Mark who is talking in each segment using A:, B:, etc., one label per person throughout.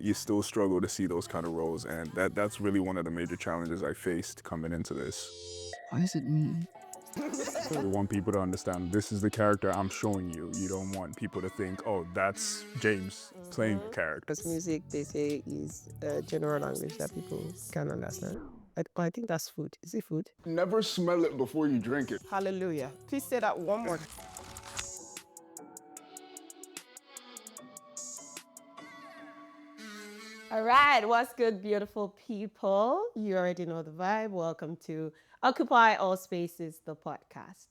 A: you still struggle to see those kind of roles, and that's really one of the major challenges I faced coming into this.
B: What does it mean?
A: You want people to understand this is the character I'm showing you. You don't want people to think, oh, that's James playing a character.
C: Because music, they say, is a general language that people can understand. I think that's food. Is it food?
A: Never smell it before you drink it.
C: Hallelujah. Please say that one more. All right, what's good, beautiful people? You already know the vibe. Welcome to Occupy All Spaces, the podcast.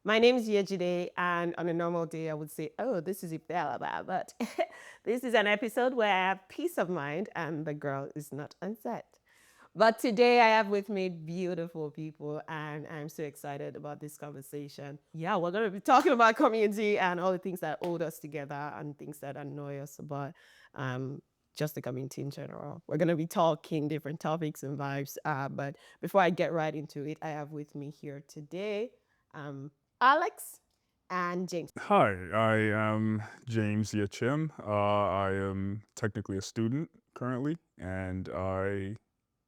C: My name is Yejide, and on a normal day, I would say, oh, this is Alaba, but this is an episode where I have peace of mind and the girl is not on set. But today I have with me beautiful people, and I'm so excited about this conversation. Yeah, we're going to be talking about community and all the things that hold us together and things that annoy us about just the community in general. We're going to be talking different topics and vibes. But before I get right into it, I have with me here today Alex and James.
A: Hi, I am James Yachim. I am technically a student currently, and I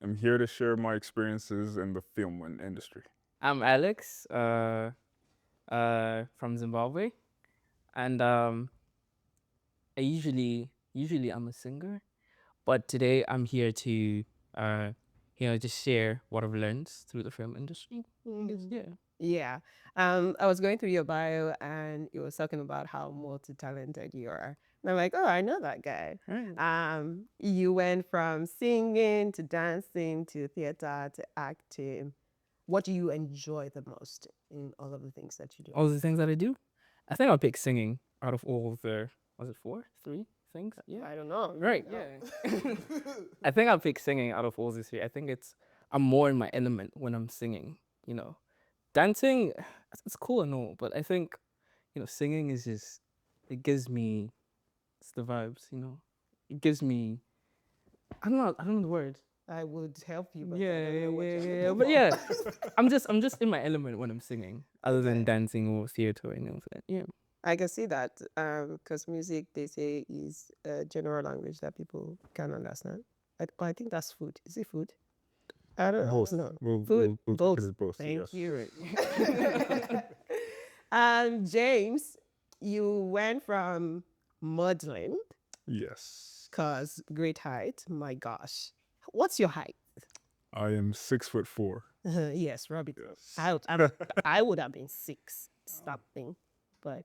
A: am here to share my experiences in the film industry.
B: I'm Alex from Zimbabwe, and I usually I'm a singer, but today I'm here to just share what I've learned through the film industry.
C: Yeah. I was going through your bio and it was talking about how multi-talented you are. And I'm like, oh, I know that guy. You went from singing to dancing to theater to acting. What do you enjoy the most in all of the things that you do?
B: All the things that I do, I think I'll pick singing out of all the, was it 3 things? Yeah.
C: I don't know.
B: Right, yeah. I think I'll pick singing out of all the 3. I think I'm more in my element when I'm singing, you know. Dancing, it's cool and all, but I think, singing is just, it gives me, it's the vibes, It gives me, I don't know the word.
C: I would help you. But
B: Yeah. But yeah, I'm just in my element when I'm singing, other than dancing or theater and all that. Yeah.
C: I can see that because music, they say, is a general language that people can understand. I think that's food. Is it food? I don't know. No. Food, both. Thank you. James, you went from modeling,
A: Yes.
C: cause great height. My gosh, what's your height?
A: I am 6'4".
C: Yes, Robbie.
A: Yes.
C: I would have been 6 something, but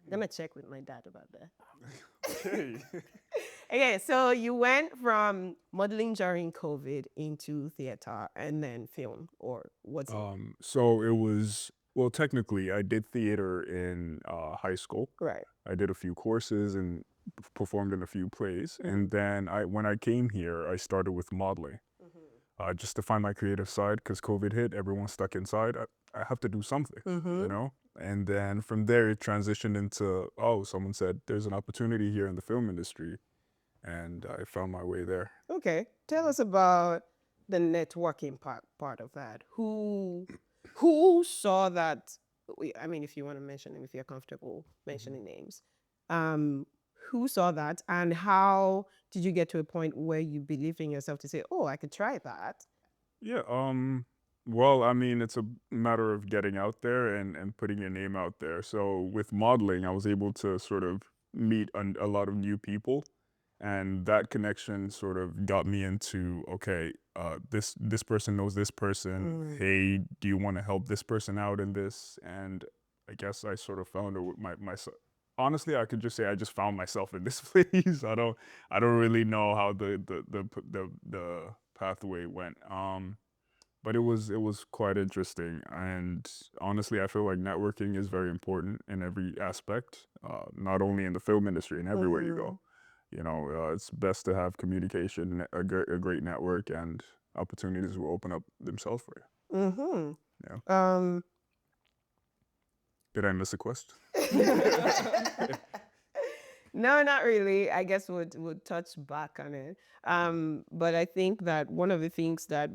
C: let me check with my dad about that.
A: Okay.
C: Okay, so you went from modeling during COVID into theater and then film, or what's it?
A: So it was, well, technically, I did theater in high school.
C: Right.
A: I did a few courses and performed in a few plays. And then when I came here, I started with modeling, just to find my creative side, because COVID hit, everyone's stuck inside. I have to do something, you know? And then from there, it transitioned into, someone said, there's an opportunity here in the film industry. And I found my way there.
C: Okay, tell us about the networking part of that. Who saw that? I mean, if you want to mention them, if you're comfortable mentioning names, who saw that, and how did you get to a point where you believed in yourself to say, "Oh, I could try that"?
A: Yeah, well, I mean, it's a matter of getting out there and putting your name out there. So with modeling, I was able to sort of meet a lot of new people. And that connection sort of got me into, okay, this person knows this person. Hey, do you want to help this person out in this? And I guess I sort of found myself. Honestly, I could just say I just found myself in this place. I don't really know how the pathway went. But it was quite interesting. And honestly, I feel like networking is very important in every aspect, not only in the film industry, and everywhere you go. You know, it's best to have communication, a great network, and opportunities will open up themselves for you. Yeah. Did I miss a question?
C: No, not really. I guess we'll touch back on it. But I think that one of the things that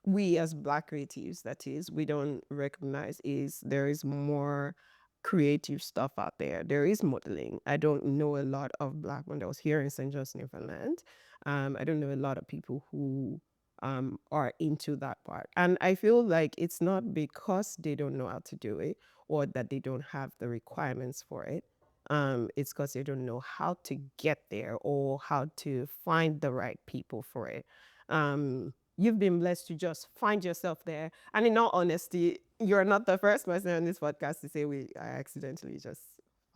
C: we as Black creatives, that is, we don't recognize is there is more creative stuff out there. There is modeling. I don't know a lot of Black models here in St. John's, Newfoundland. I don't know a lot of people who are into that part. And I feel like it's not because they don't know how to do it or that they don't have the requirements for it. It's because they don't know how to get there or how to find the right people for it. You've been blessed to just find yourself there. And in all honesty, you're not the first person on this podcast to say, I accidentally just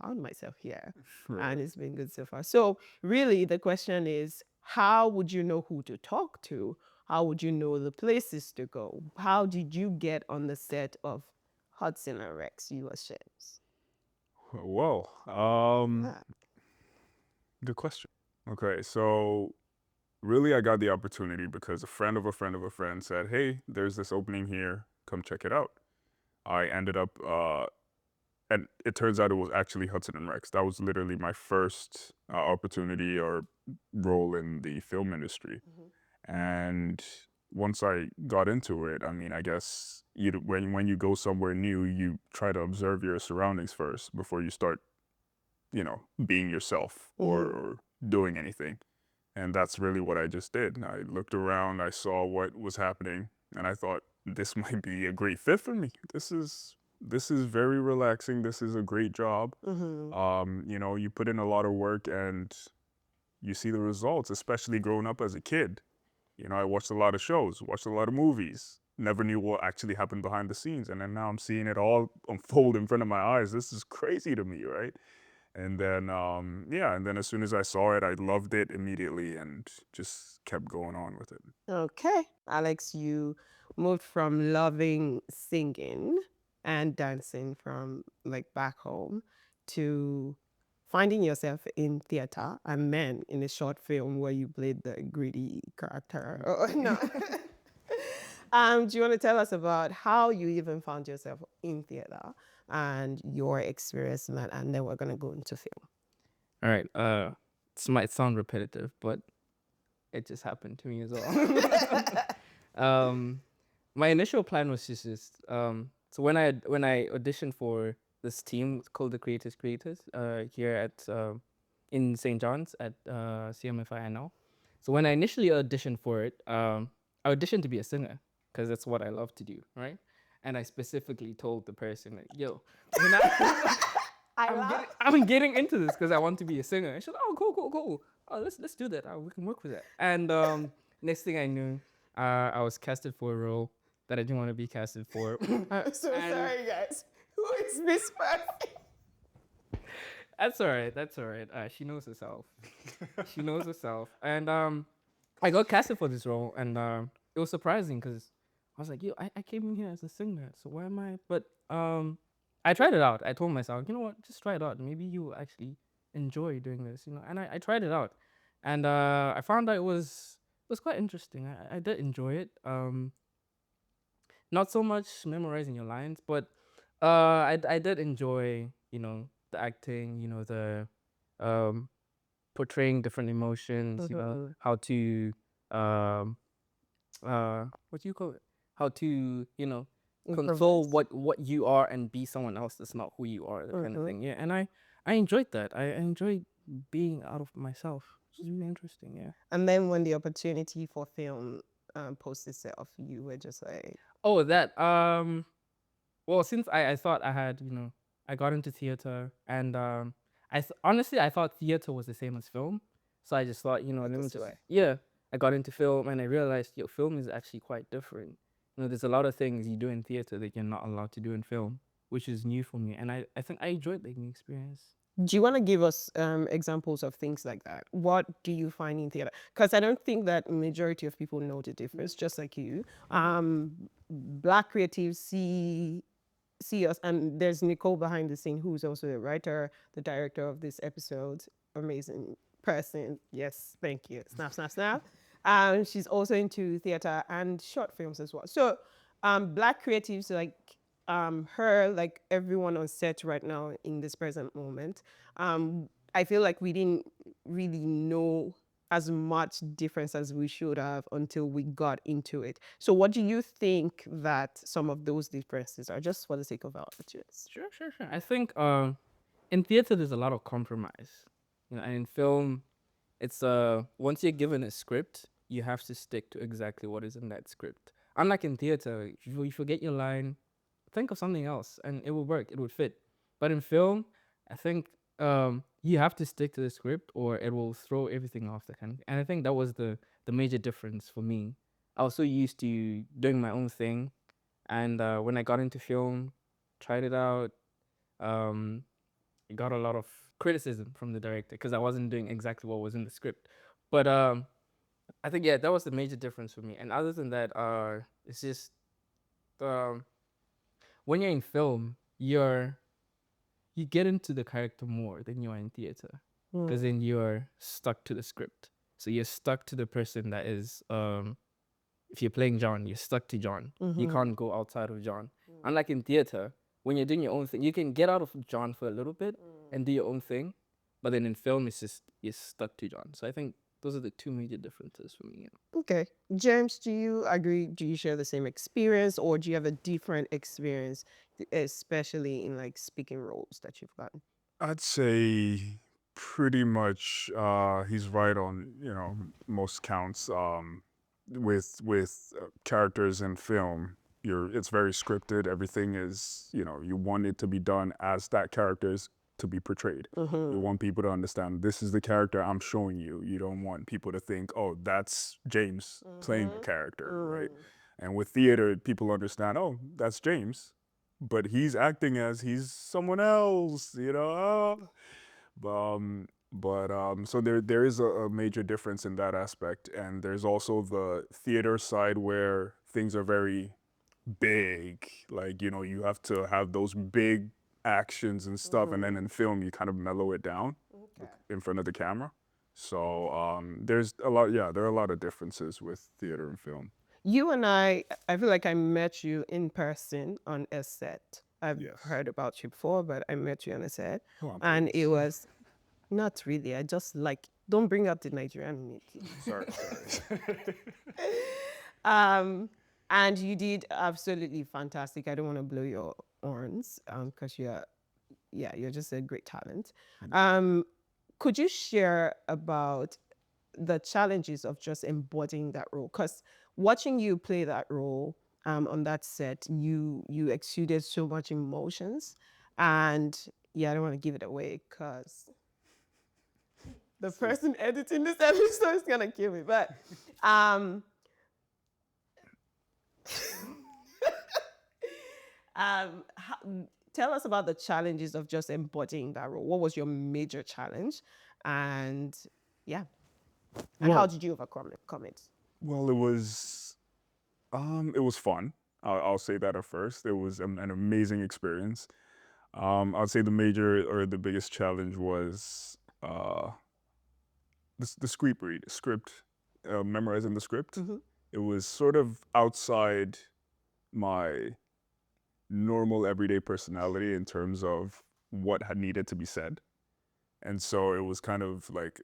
C: found myself here.
A: Right.
C: And it's been good so far. So really the question is, how would you know who to talk to? How would you know the places to go? How did you get on the set of Hudson and Rex USMs?
A: Well,
C: Ah,
A: good question. Okay, so really I got the opportunity because a friend of a friend of a friend said, hey, there's this opening here, come check it out. I ended up, and it turns out it was actually Hudson and Rex. That was literally my first opportunity or role in the film industry. And once I got into it, I mean, I guess when you go somewhere new, you try to observe your surroundings first before you start, being yourself or doing anything. And that's really what I just did. I looked around, I saw what was happening, and I thought this might be a great fit for me. This is very relaxing. This is a great job. You put in a lot of work and you see the results, especially growing up as a kid. I watched a lot of shows, watched a lot of movies, never knew what actually happened behind the scenes. And then now I'm seeing it all unfold in front of my eyes. This is crazy to me, right? And then, and then as soon as I saw it, I loved it immediately and just kept going on with it.
C: Okay. Alex, you moved from loving singing and dancing from like back home to finding yourself in theater and then in a short film where you played the greedy character. Oh, no. Do you want to tell us about how you even found yourself in theater and your experience in that? And then we're going to go into film.
B: All right. This might sound repetitive, but it just happened to me as well. My initial plan was so when I auditioned for this team called the Creators here at in St. John's at CMFI now. So when I initially auditioned for it, I auditioned to be a singer because that's what I love to do, right? And I specifically told the person, like, "Yo, when I'm getting into this because I want to be a singer." And she's like, "Oh, cool. Oh, let's do that. We can work with that." And next thing I knew, I was casted for a role that I didn't want to be casted for.
C: So sorry, guys. Who is this person?
B: That's all right. That's all right. She knows herself. She knows herself. And I got casted for this role, and it was surprising because I was like, "Yo, I came in here as a singer, so why am I?" But I tried it out. I told myself, you know what, just try it out. Maybe you actually enjoy doing this, And I tried it out, and I found out it was quite interesting. I did enjoy it. Not so much memorizing your lines, but I did enjoy, the acting, the um portraying different emotions, how to um what do you call it? How to, control what you are and be someone else that's not who you are, that kind of thing. Yeah, and I enjoyed that. I enjoyed being out of myself. It was really interesting. Yeah.
C: And then when the opportunity for film posted itself, you were just like,
B: Oh, that well, since I thought I had, I got into theater, and honestly I thought theater was the same as film, so I just thought, let me just, yeah, I got into film and I realized, film is actually quite different. There's a lot of things you do in theater that you're not allowed to do in film, which is new for me, and I think I enjoyed the new experience.
C: do you want to give us examples of things like that? What do you find in theater? Because I don't think that majority of people know the difference, just like you. Black creatives see us, and there's Nicole behind the scene who's also the writer, the director of this episode. Amazing person. Yes, thank you. Snap, snap, snap. She's also into theater and short films as well. So Black creatives like her, like everyone on set right now in this present moment, I feel like we didn't really know as much difference as we should have until we got into it. So what do you think that some of those differences are, just for the sake of our audience?
B: Sure. I think in theater there's a lot of compromise, and in film, it's once you're given a script, you have to stick to exactly what is in that script. Unlike in theater, if you forget your line, think of something else and it will work, it would fit. But in film, I think you have to stick to the script or it will throw everything off the kind. And I think that was the major difference for me. I was so used to doing my own thing, and when I got into film, tried it out, um, it got a lot of criticism from the director because I wasn't doing exactly what was in the script. But I think that was the major difference for me. And other than that, it's just um, when you're in film, you get into the character more than you are in theater, because then you're stuck to the script. So you're stuck to the person that is. If you're playing John, you're stuck to John. You can't go outside of John. Unlike in theater, when you're doing your own thing, you can get out of John for a little bit and do your own thing. But then in film, it's just you're stuck to John. So I think those are the two major differences for me.
C: Okay. James, do you agree? Do you share the same experience, or do you have a different experience, especially in like speaking roles that you've gotten?
A: I'd say pretty much he's right on, most counts. With characters in film, it's very scripted. Everything is, you want it to be done as that character is to be portrayed. You want people to understand this is the character I'm showing you. You don't want people to think, oh, that's James playing the character, right? And with theater, people understand, oh, that's James, but he's acting as he's someone else, so there is a major difference in that aspect, and there's also the theater side where things are very big, like you have to have those big actions and stuff, and then in film you kind of mellow it down in front of the camera. So there's a lot, there are a lot of differences with theater and film.
C: You and I feel like I met you in person on a set. I've
A: Yes.
C: heard about you before, but I met you on a set.
A: Oh,
C: And
A: please.
C: it was not really. I just like, don't bring up the Nigerian in me, please.
A: Sorry.
C: And you did absolutely fantastic. I don't want to blow your horns because you're just a great talent. Could you share about the challenges of just embodying that role? Because watching you play that role on that set, you exuded so much emotions, and I don't want to give it away because the person editing this episode is gonna kill me. But tell us about the challenges of just embodying that role. What was your major challenge, and how did you overcome it?
A: Well, it was fun. I'll say that at first. It was an amazing experience. I'd say the major or the biggest challenge was the script, memorizing the script. It was sort of outside my normal everyday personality in terms of what had needed to be said. And so it was kind of like,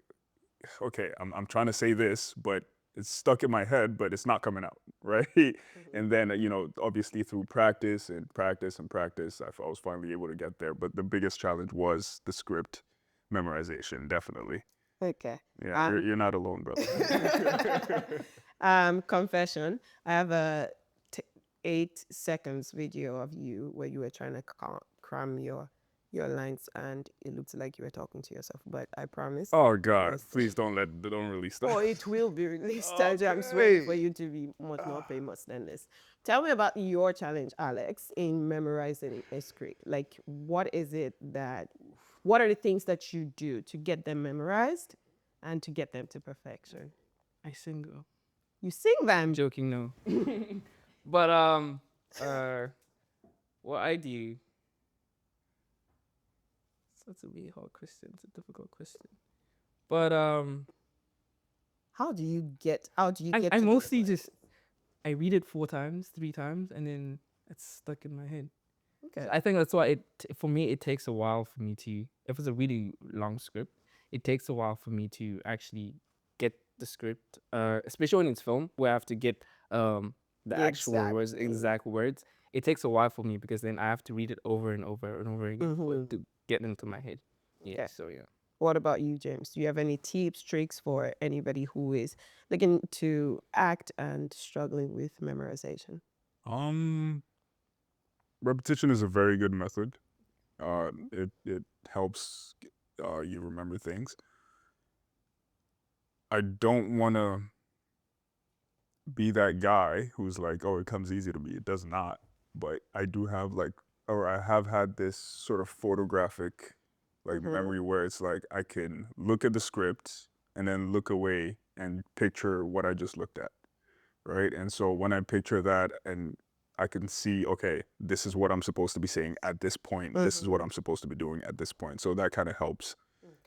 A: okay, I'm trying to say this, but it's stuck in my head, but it's not coming out, right? And then, obviously through practice, I was finally able to get there. But the biggest challenge was the script memorization, definitely.
C: Okay.
A: Yeah, you're not alone, brother.
C: Confession. I have a 8 seconds video of you where you were trying to cram your lines, and it looked like you were talking to yourself. But I promise.
A: Oh God! Please don't release that.
C: Oh, it will be released.
A: Okay.
C: I'm waiting for you to be much more famous than this. Tell me about your challenge, Alex, in memorizing a script. Like, what are the things that you do to get them memorized and to get them to perfection?
B: I sing though.
C: You sing them.
B: Joking, no. But what I do. That's a really hard question. It's a difficult question. But
C: how do you get?
B: I mostly just I read it 4 times, 3 times, and then it's stuck in my head. Okay. So I think that's why for me it takes a while for me to, if it's a really long script, it takes a while for me to actually get the script, especially when it's film, where I have to get the actual words,
C: Exactly.
B: exact words. It takes a while for me because then I have to read it over and over and over again for it to get into my head. Yeah.
C: Okay.
B: So yeah.
C: What about you, James? Do you have any tips, tricks for anybody who is looking to act and struggling with memorization?
A: Um, Repetition is a very good method. It helps you remember things. I don't want to be that guy who's like, oh, it comes easy to me. It does not. But I do have like, or I have had this sort of photographic like memory where it's like I can look at the script and then look away and picture what I just looked at. Right. And so when I picture that and I can see, okay, this is what I'm supposed to be saying at this point. This is what I'm supposed to be doing at this point. So that kind of helps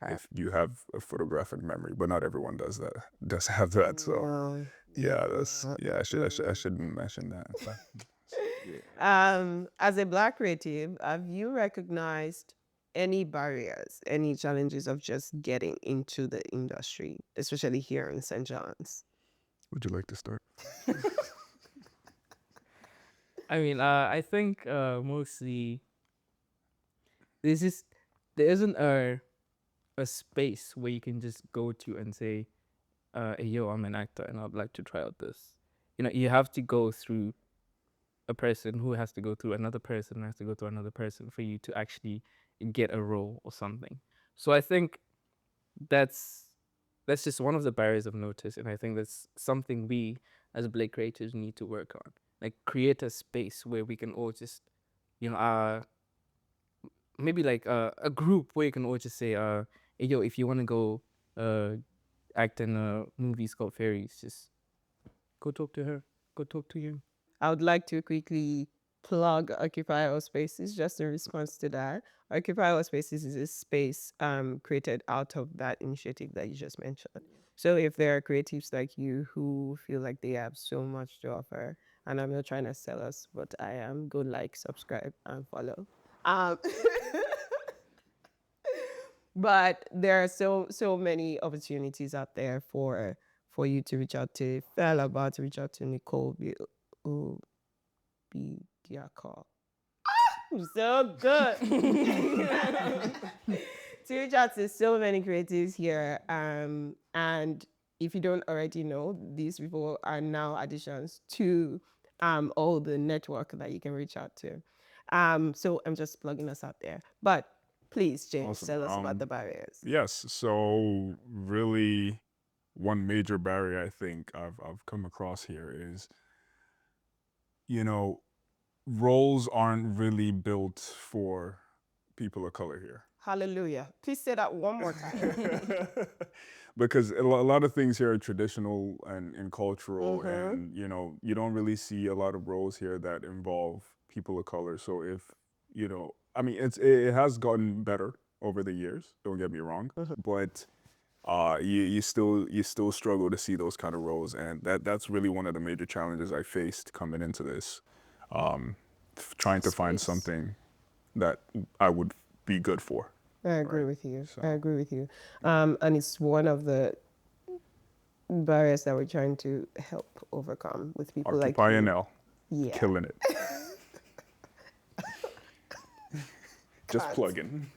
A: if you have a photographic memory, but not everyone does that. Does have that. So yeah, that's I shouldn't mention that. But,
C: As a Black creative, have you recognized any barriers, any challenges of just getting into the industry, especially here in St. John's?
A: would you like to start?
B: I mean, I think mostly this is there isn't a space where you can just go to and say, hey, yo, I'm an actor and I'd like to try out this. You know, you have to go through a person who has to go through another person, has to go through another person for you to actually get a role or something. So I think that's just one of the barriers I've noticed, and I think that's something we as Black creators need to work on. Like create a space where we can all just, you know, maybe like a group where you can all just say, hey, yo, if you want to go act in a movie called Fairies, just go talk to her, go talk to him.
C: I would like to quickly plug Occupy Our Spaces just in response to that. Occupy Our Spaces is a space created out of that initiative that you just mentioned. So if there are creatives like you who feel like they have so much to offer, and I'm not trying to sell us, but I am, go like, subscribe, and follow. Um, but there are so many opportunities out there for you to reach out to Alaba, to reach out to Nicole, Obiodiaka. I'm so good. To reach out to so many creatives here. And if you don't already know, these people are now additions to all the network that you can reach out to. So I'm just plugging us out there. But please, James,
A: Awesome.
C: tell us about the barriers.
A: Yes. So really, one major barrier I think I've come across here is, you know, roles aren't really built for people of color here.
C: Hallelujah. Please say that one more time.
A: Because a lot of things here are traditional and cultural, and you know, you don't really see a lot of roles here that involve people of color. So if you know, I mean, it has gotten better over the years. Don't get me wrong, but you still struggle to see those kind of roles, and that's really one of the major challenges I faced coming into this, trying to find something that I would be good for.
C: I agree with you. I agree with you. And it's one of the barriers that we're trying to help overcome with people like
A: Occupy
C: you.
A: NL,
C: Yeah.
A: killing it. Just plugging.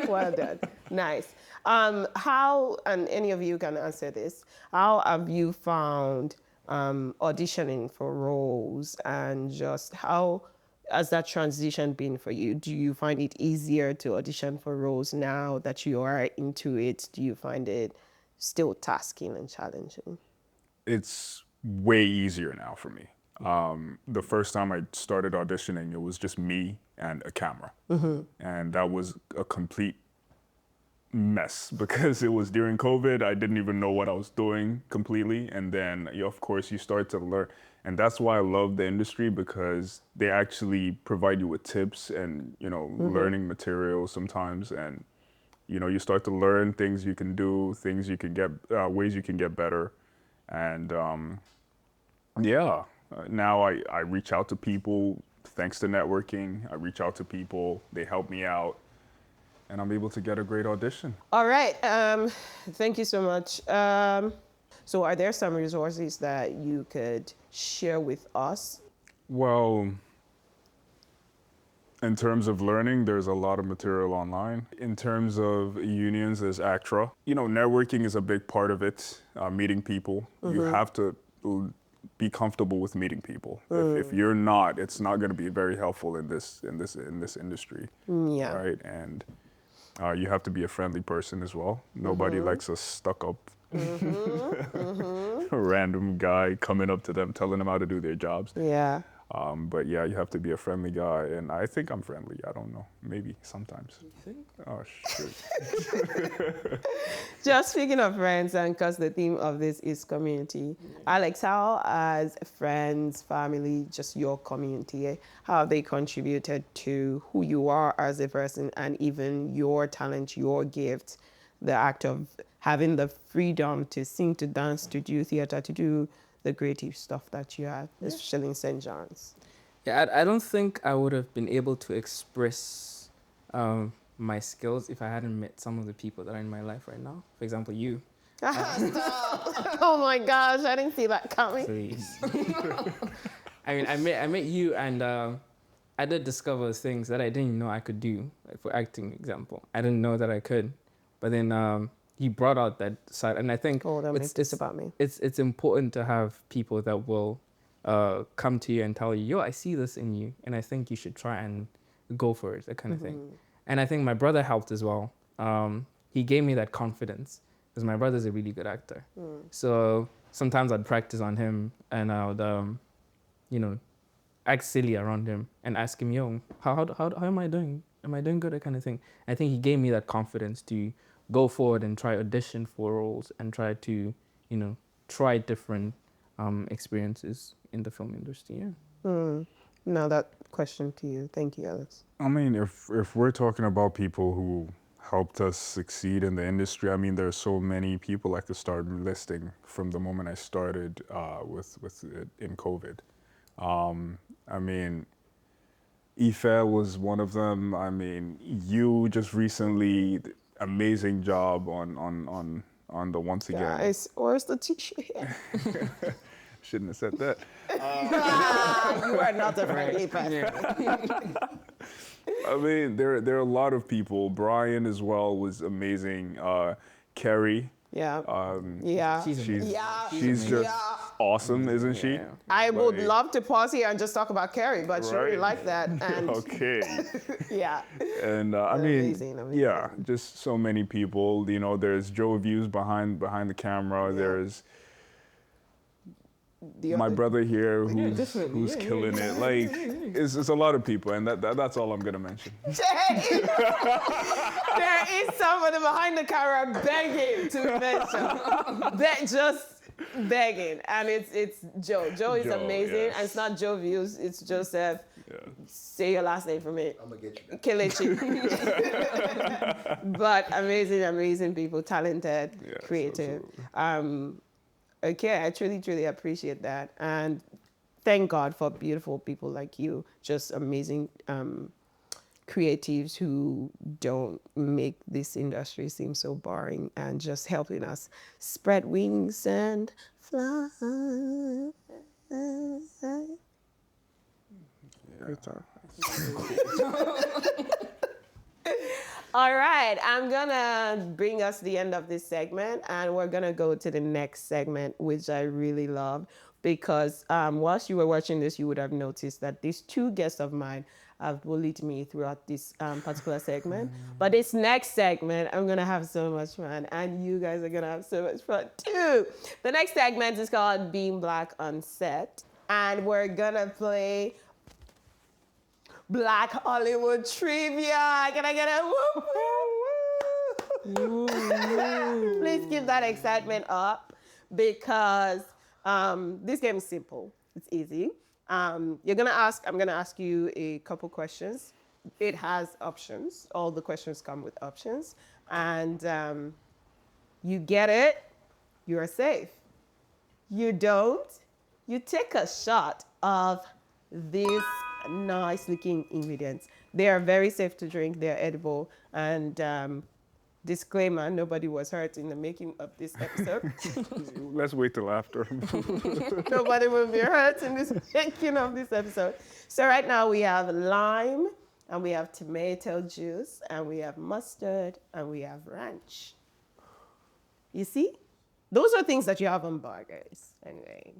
C: Well done. Nice. How, and any of you can answer this, how have you found auditioning for roles, and just how has that transition been for you? Do you find it easier to audition for roles now that you are into it? Do you find it still tasking and challenging?
A: It's way easier now for me. The first time I started auditioning, it was just me and a camera. And that was a complete mess because it was during COVID. I didn't even know what I was doing completely. And then, of course, you start to learn. And that's why I love the industry, because they actually provide you with tips and, you know, learning materials sometimes. And, you know, you start to learn things you can do, things you can get, ways you can get better. And yeah, now I reach out to people thanks to networking. I reach out to people, they help me out, and I'm able to get a great audition.
C: All right. Thank you so much. So are there some resources that you could share with us?
A: Well, in terms of learning, there's a lot of material online. In terms of unions, there's ACTRA. You know, networking is a big part of it, meeting people. You have to be comfortable with meeting people. If you're not, it's not going to be very helpful in this industry,
C: Yeah.
A: right? And you have to be a friendly person as well. Nobody likes a stuck-up random guy coming up to them, telling them how to do their jobs.
C: Yeah.
A: But yeah, you have to be a friendly guy, and I think I'm friendly. I don't know, maybe sometimes.
B: You think?
A: Oh shit.
C: Just speaking of friends, and because the theme of this is community, Alex, how as friends, family, just your community, how have they contributed to who you are as a person and even your talent, your gift, the act of having the freedom to sing, to dance, to do theater, to do the creative stuff that you have, especially in St. John's?
B: Yeah, I don't think I would have been able to express my skills if I hadn't met some of the people that are in my life right now. For example, you.
C: Stop. Oh my gosh, I didn't see that coming.
B: Please. I mean, I met you, and I did discover things that I didn't know I could do. Like for acting, example, I didn't know that I could, but then you brought out that side, and I think
C: Oh, don't make this about me.
B: It's important to have people that will come to you and tell you, yo, I see this in you, and I think you should try and go for it, that kind of thing. And I think my brother helped as well. He gave me that confidence because my brother's a really good actor. So sometimes I'd practice on him, and I would, you know, act silly around him and ask him, yo, how am I doing? Am I doing good? That kind of thing. I think he gave me that confidence to go forward and try audition for roles and try to, you know, try different experiences in the film industry. Yeah.
C: Now that question to you. Thank you, Alex.
A: I mean, if we're talking about people who helped us succeed in the industry, I mean, there's so many people I could start listing from the moment I started with it in COVID. I mean, Ife was one of them. I mean, you just recently, amazing job on the Once Again.
C: Guys, where's the tissue here?
A: Shouldn't have said that.
C: You are not a friendly person.
A: I mean, there are a lot of people. Brian as well was amazing. Kerry.
C: Yeah.
B: Yeah.
A: She's
C: Yeah.
A: just
C: Yeah.
A: awesome, isn't she?
B: Yeah.
C: I would
A: Like-
C: love to pause here and just talk about Carrie, but she really
A: Right.
C: liked that. And
A: Okay.
C: yeah.
A: And I mean,
C: Amazing.
A: yeah, just so many people. You know, there's Joe Views behind the camera.
C: Yeah.
A: There's
C: The
A: my
C: other-
A: brother here who's
B: definitely. Yeah,
A: killing
B: yeah.
A: it. Like, it's a lot of people, and that's all I'm gonna mention.
C: Jay! There is somebody behind the camera begging to mention. Just begging. And it's Joe. Joe is
A: Joe,
C: amazing.
A: yes.
C: And it's not Joe Views, it's Joseph.
A: Yeah.
C: Say your last name for me.
D: I'm gonna get you.
C: Kelechi. But amazing people, talented,
A: Yes,
C: creative.
A: absolutely.
C: Okay, I truly appreciate that. And thank God for beautiful people like you, just amazing creatives who don't make this industry seem so boring and just helping us spread wings and fly. Great job. All right, I'm gonna bring us the end of this segment, and we're gonna go to the next segment, which I really love because whilst you were watching this, you would have noticed that these two guests of mine have bullied me throughout this particular segment. But this next segment, I'm gonna have so much fun, and you guys are gonna have so much fun too. The next segment is called Being Black on Set, and we're gonna play Black Hollywood Trivia. Can I get a woo woo? Please keep that excitement up because this game is simple. It's easy. I'm gonna ask you a couple questions. It has options. All the questions come with options. And you get it, you're safe. You don't, you take a shot of these nice looking ingredients. They are very safe to drink, they're edible, and Disclaimer, nobody was hurt in the making of this episode.
A: Let's wait till after.
C: Nobody will be hurt in this making of this episode. So right now we have lime, and we have tomato juice, and we have mustard, and we have ranch. You see? Those are things that you have on burgers. Anyway.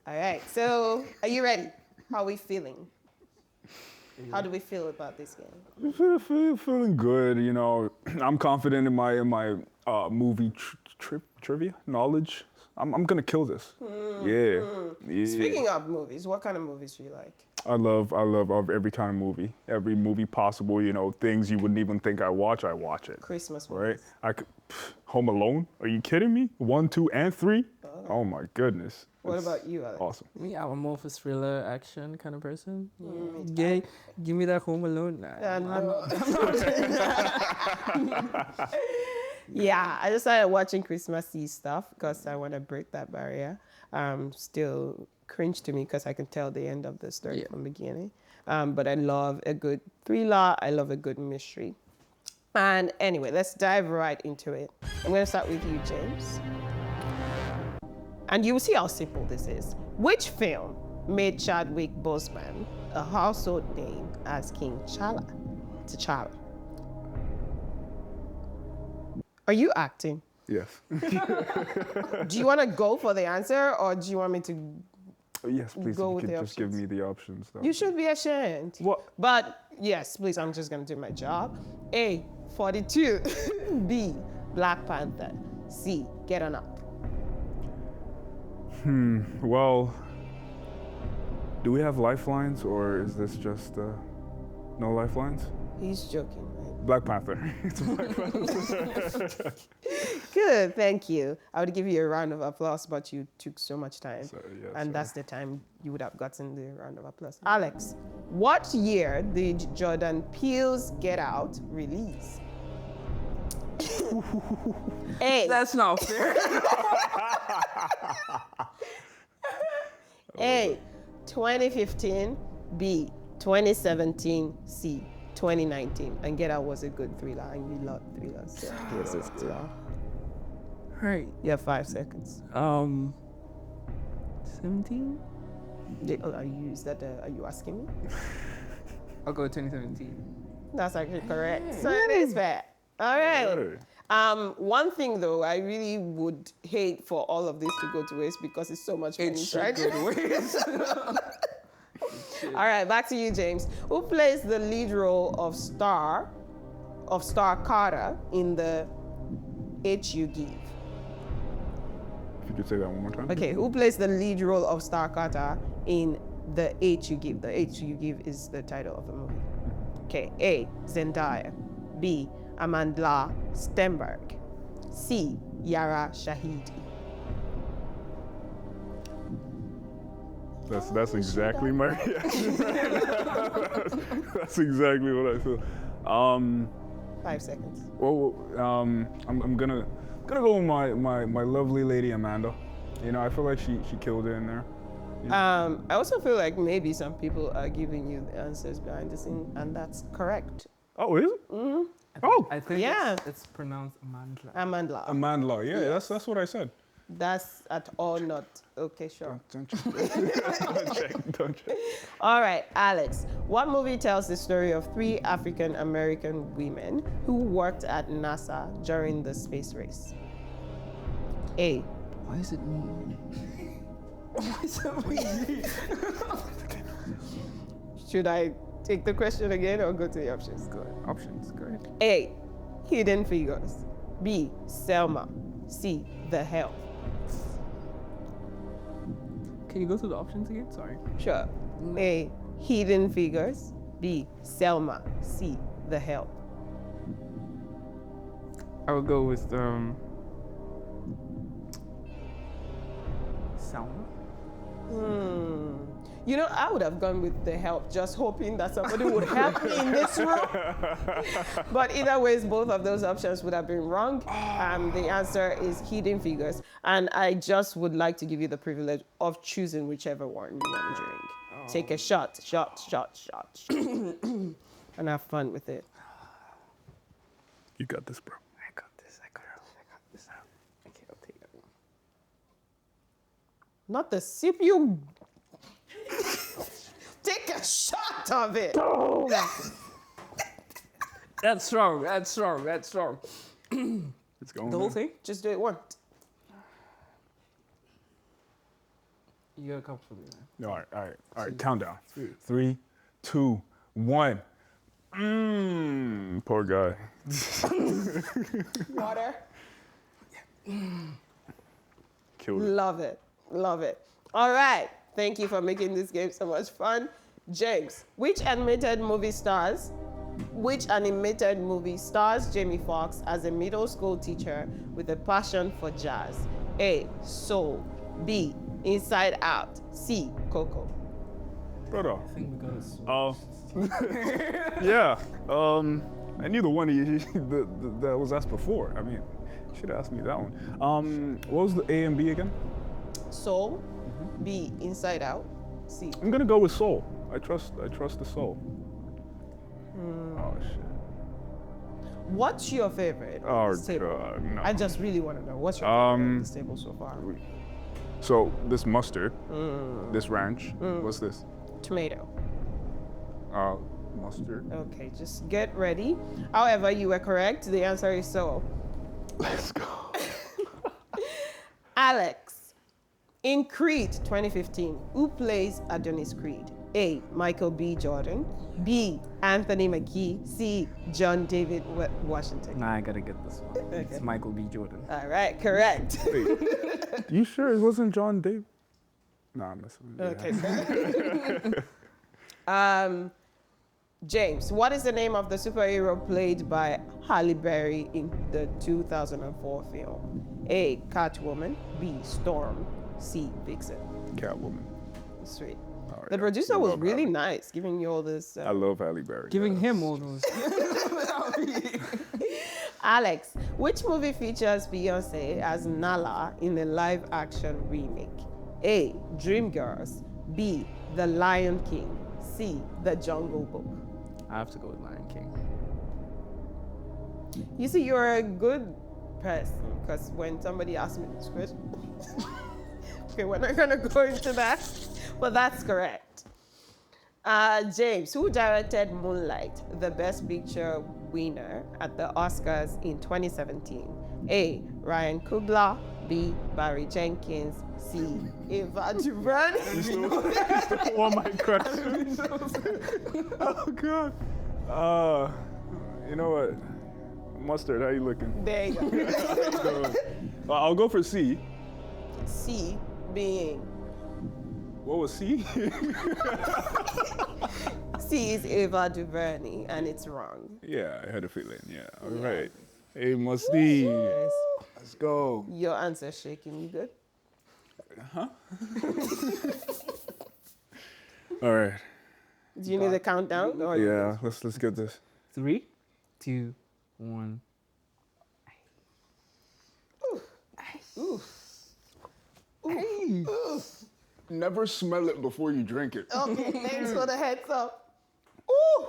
C: All right. So are you ready? How are we feeling? How do we feel about this game?
A: Feeling good, you know. I'm confident in my movie trivia knowledge. I'm gonna kill this. Yeah.
C: Speaking of movies, what kind of movies do you like?
A: I love every kind of movie, every movie possible. You know, things you wouldn't even think I watch it.
C: Christmas
A: Right?
C: movies.
A: Home Alone? Are you kidding me? 1, 2, and 3? Oh my goodness.
C: What
A: It's
C: about you, Alex?
A: Awesome.
B: Me, I'm more of a thriller action kind of person. Yeah, give me that Home Alone. Nah,
C: No. Yeah, I just started watching Christmassy stuff because I want to break that barrier. Still cringe to me because I can tell the end of the story from the beginning. But I love a good thriller. I love a good mystery. And anyway, let's dive right into it. I'm going to start with you, James. And you will see how simple this is. Which film made Chadwick Boseman a household name as King T'Challa? Are you acting?
A: Yes.
C: Do you want to go for the answer, or do you want me to?
A: Yes, please.
C: Go
A: If
C: with
A: you
C: the
A: could just give
C: options.
A: me the options. Though.
C: You should be ashamed.
A: What?
C: But yes, please, I'm just going to do my job. A, 42. B, Black Panther. C, Get On Up.
A: Well, do we have lifelines, or is this just no lifelines?
C: He's joking, right?
A: Black Panther. It's Black Panther.
C: Good, thank you. I would give you a round of applause, but you took so much time.
A: Sorry.
C: That's the time you would have gotten the round of applause. Alex, what year did Jordan Peele's Get Out release? A.
B: That's not fair.
C: A. 2015. B. 2017. C. 2019. And Get Out was a good thriller, and you love thrillers. So yes, it's thriller.
B: Right.
C: You have 5 seconds.
B: 17?
C: Are you asking me?
B: I'll go 2017.
C: That's actually correct. So it is fair. All right. One thing though, I really would hate for all of this to go to waste because it's so much money, right? All right, back to you, James. Who plays the lead role of Star Carter in the H You Give?
A: If you could say that one more time.
C: Okay, who plays the lead role of Star Carter in the H You Give? The H You Give is the title of the movie. Okay, A. Zendaya. B. Amanda Stenberg. C. Yara Shahidi.
A: That's exactly my reaction. That's exactly what I feel.
C: 5 seconds.
A: Well, I'm gonna go with my lovely lady Amanda. You know, I feel like she killed it in there.
C: I also feel like maybe some people are giving you the answers behind the scene, and that's correct.
A: Oh, is it?
C: Mm-hmm.
B: I think
C: Yeah.
B: it's pronounced Amandla.
C: Amanda.
A: Amanda. Yeah, that's what I said.
C: That's at all not okay, sure.
A: Don't check. Don't check.
C: All right, Alex. What movie tells the story of 3 African American women who worked at NASA during the space race? A.
B: Why is it me? Why is it me?
C: Should I take the question again or go to the options?
B: Go ahead. Options, go ahead.
C: A. Hidden Figures. B. Selma. C. The Help.
B: Can you go through the options again? Sorry.
C: Sure. A. Hidden Figures. B. Selma. C. The Help.
B: I would go with Selma.
C: You know, I would have gone with The Help, just hoping that somebody would help me in this room. But either ways, both of those options would have been wrong. The answer is Hidden Figures. And I just would like to give you the privilege of choosing whichever one you want to drink. Take a shot. And have fun with it.
A: You got this, bro.
C: Not the sip, you. Take a shot of it.
B: That's strong. That's strong. That's strong.
A: It's going
B: The whole
A: in.
B: thing?
C: Just do it once.
B: You gotta come for me, man.
A: All right. Countdown. 3, 2, 1. Poor guy.
C: Water.
A: Killed it.
C: Love it. Love it. All right. Thank you for making this game so much fun. James, which animated movie stars Jamie Foxx as a middle school teacher with a passion for jazz? A. Soul. B. Inside Out. C. Coco.
A: Brother.
B: I think we got this.
A: Yeah. I knew the one that was asked before. I mean, you should have asked me that one. What was the A and B again?
C: Soul. B. Inside Out. C.
A: I'm gonna go with Soul. I trust the Soul. Oh shit.
C: What's your favorite?
A: Oh
C: staple?
A: god, no.
C: I just really want to know what's your favorite of this table so far.
A: So this mustard, this ranch, what's this?
C: Tomato.
A: Mustard.
C: Okay, just get ready. However, you were correct. The answer is Soul.
A: Let's go.
C: Alex, in Creed 2015, who plays Adonis Creed? A. Michael B. Jordan. B. Anthony McGee. C. John David Washington.
B: Nah, I gotta get this one. It's Michael B. Jordan.
C: All right, correct.
A: Wait, you sure it wasn't John Dave? Nah, I'm messing with you.
C: Okay. James, what is the name of the superhero played by Halle Berry in the 2004 film? A. Catwoman. B. Storm. C. Vixen.
A: Catwoman.
C: Sweet.
A: Oh,
C: The
A: yeah.
C: producer
A: I
C: was
A: love
C: really
A: Halle.
C: nice, giving you all this.
A: I love Halle Berry.
B: Giving
A: yeah.
B: him all those.
C: Alex, which movie features Beyonce as Nala in the live-action remake? A. Dreamgirls. B. The Lion King. C. The Jungle Book.
B: I have to go with Lion King.
C: You see, you're a good person because when somebody asks me this question, okay, we're not gonna go into that, but that's correct. James, who directed Moonlight, the Best Picture winner at the Oscars in 2017? A. Ryan Coogler. B. Barry Jenkins. C. Ava DuVernay.
A: Oh my questions. Oh god. You know what? Mustard, how you looking?
C: There you go.
A: I'll go for C.
C: C being
A: What was C?
C: C is Ava DuVernay, and it's wrong.
A: Yeah, I had a feeling. Yeah. All right. Hey, Musty.
C: Yes.
A: Let's go.
C: Your answer's shaking. You good?
A: All right.
C: Do you need a countdown? Or
A: Yeah. Let's get this.
B: 3, 2, 1.
A: Never smell it before you drink it.
C: Okay, thanks for the heads up. Ooh!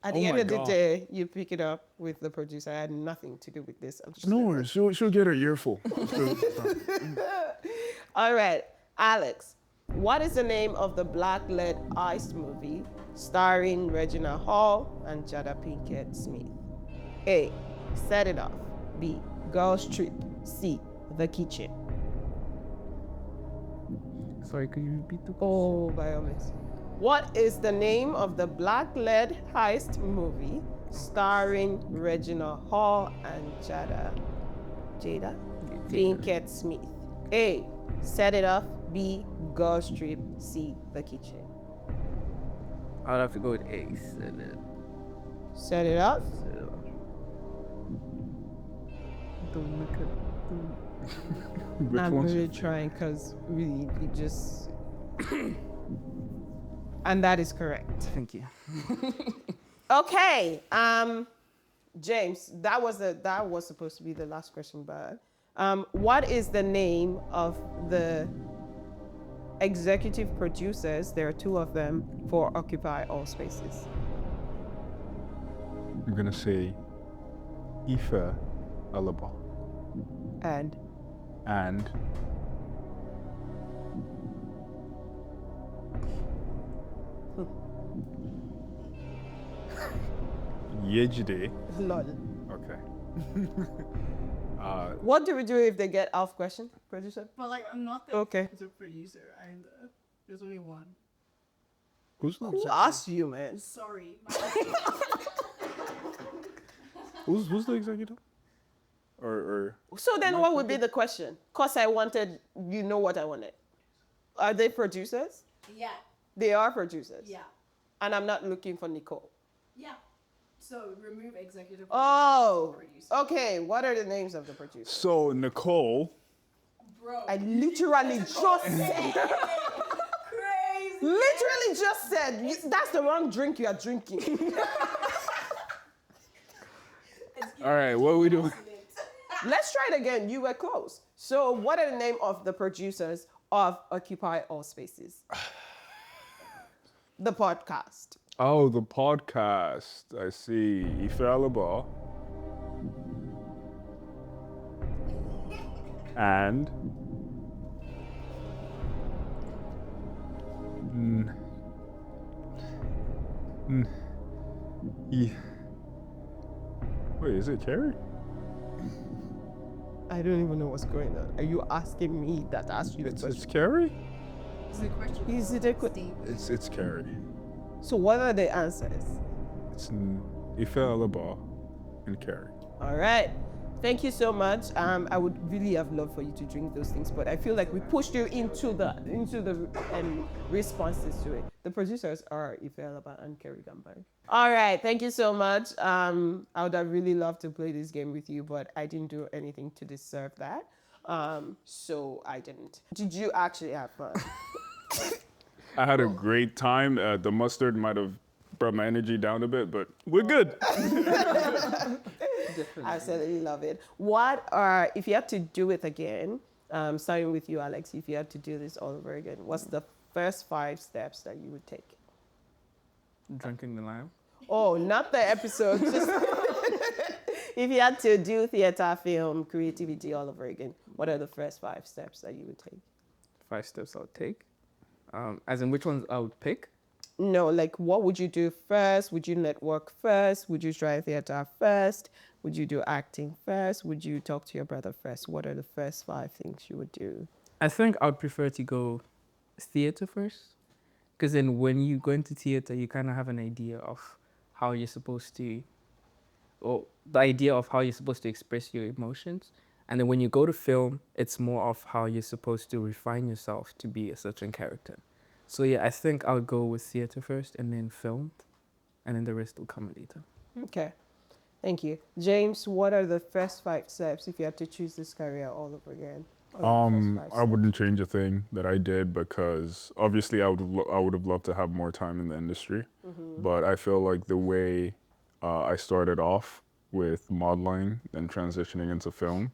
C: At the
B: Oh
C: end
B: my
C: of the
B: God.
C: day, you pick it up with the producer. I had nothing to do with this. I'm just
A: No worries. She'll get her earful.
C: All right, Alex, what is the name of the black-led heist movie starring Regina Hall and Jada Pinkett Smith? A. Set It Off. B. Girls Trip. C. The Kitchen.
B: Sorry, could you repeat the question?
C: Oh, by all means. What is the name of the black-led heist movie starring Regina Hall and Jada Pinkett Smith? A. Set It Off. B. Girls Trip. C. The Kitchen.
B: I would have to go with Ace. And then
C: Set It Off.
B: don't look at.
A: Which
C: I'm
A: one's
C: really
A: your
C: trying because really it just. And that is correct.
B: Thank you.
C: Okay, James, that was supposed to be the last question, but what is the name of the executive producers? There are two of them for Occupy All Spaces.
A: I'm gonna say Ife Alaba
C: And
A: and Yejide.
C: Lol.
A: Okay.
C: What do we do if they get off question, producer?
D: But like, I'm not the
C: Okay.
D: producer either. There's only one.
A: Who's
C: Who asked you, man?
D: Sorry.
A: who's the executive? Or
C: So then what would be the question? Because I wanted, you know what I wanted. Are they producers?
D: Yeah.
C: They are producers.
D: Yeah.
C: And I'm not looking for Nicole.
D: Yeah. So remove executive.
C: Oh,
D: producer.
C: okay. What are the names of the producers?
A: so Nicole.
D: Bro.
C: I literally just said,
D: Crazy.
C: literally just said, that's the wrong drink you are drinking.
A: All right, what are we doing?
C: Let's try it again. You were close. So what are the name of the producers of Occupy All Spaces? The podcast.
A: Oh, the podcast. I see. Alaba. And yeah. Wait, is it Kerry?
C: I don't even know what's going on. Are you asking me that asked you the
A: It's
C: question?
A: Kerry?
D: Is the question?
C: Is it a
A: It's Kerry.
C: So what are the answers?
A: It's Alaba and Kerry.
C: All right. Thank you so much. I would really have loved for you to drink those things, but I feel like we pushed you into the responses to it. The producers are Alaba and Kerry Gamberg. All right. Thank you so much. I would have really loved to play this game with you, but I didn't do anything to deserve that. So I didn't. Did you actually have fun?
A: I had a great time. The mustard might have brought my energy down a bit, but we're good.
C: I absolutely love it. What are, if you had to do it again, starting with you, Alex, if you had to do this all over again, what's the first 5 steps that you would take?
B: Drinking the lime.
C: Oh, not the episode. Just if you had to do theater, film, creativity all over again, what are the first 5 steps that you would take?
B: 5 steps I would take. As in which ones I would pick.
C: No, like what would you do first? Would you network first? Would you try theater first? Would you do acting first? Would you talk to your brother first? What are the first 5 things you would do?
B: I think I would prefer to go theater first. Because then when you go into theater, you kind of have an idea of how you're supposed to, or the idea of how you're supposed to express your emotions. And then when you go to film, it's more of how you're supposed to refine yourself to be a certain character. So yeah, I think I would go with theater first and then film, and then the rest will come later.
C: Okay. Thank you. James, what are the first 5 steps if you had to choose this career all over again? What are the first 5
A: I
C: steps?
A: wouldn't change a thing that I did because obviously I would have loved to have more time in the industry, but I feel like the way I started off with modeling and transitioning into film,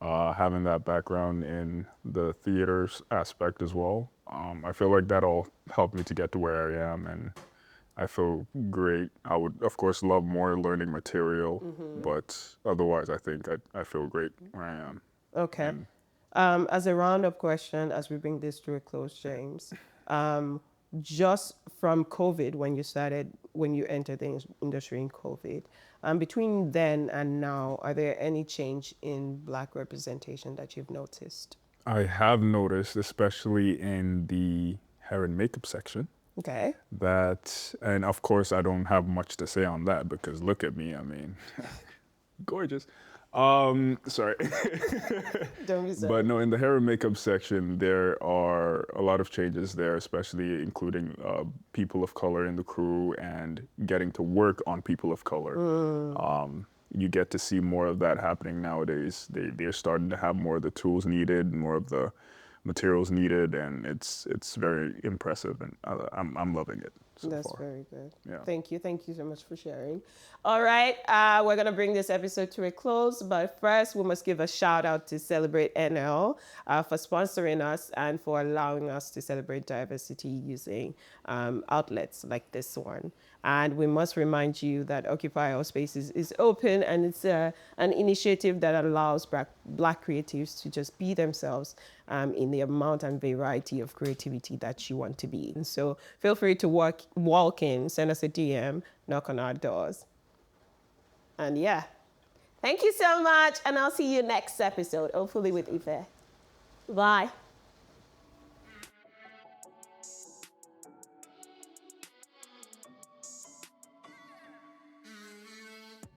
A: having that background in the theaters aspect as well, I feel like that'll help me to get to where I am, and I feel great. I would, of course, love more learning material, but otherwise, I think I feel great where I am.
C: Okay.
A: And
C: As a round-up question, as we bring this to a close, James, just from COVID, when you entered the industry in COVID, between then and now, are there any change in Black representation that you've noticed?
A: I have noticed, especially in the hair and makeup section,
C: Okay.
A: that, and of course, I don't have much to say on that because look at me, I mean, gorgeous. Sorry.
C: Don't be sorry.
A: But no, in the hair and makeup section, there are a lot of changes there, especially including people of color in the crew and getting to work on people of color. You get to see more of that happening nowadays. They're starting to have more of the tools needed, more of the materials needed, and it's very impressive, and I'm loving it so
C: That's
A: far.
C: very good.
A: Yeah.
C: Thank you so much for sharing. All right, we're gonna bring this episode to a close, but first we must give a shout out to Celebrate NL for sponsoring us and for allowing us to celebrate diversity using outlets like this one. And we must remind you that Occupy All Spaces is open, and it's an initiative that allows Black creatives to just be themselves in the amount and variety of creativity that you want to be. And so feel free to walk in, send us a DM, knock on our doors. And yeah, thank you so much. And I'll see you next episode, hopefully with Ife. Bye.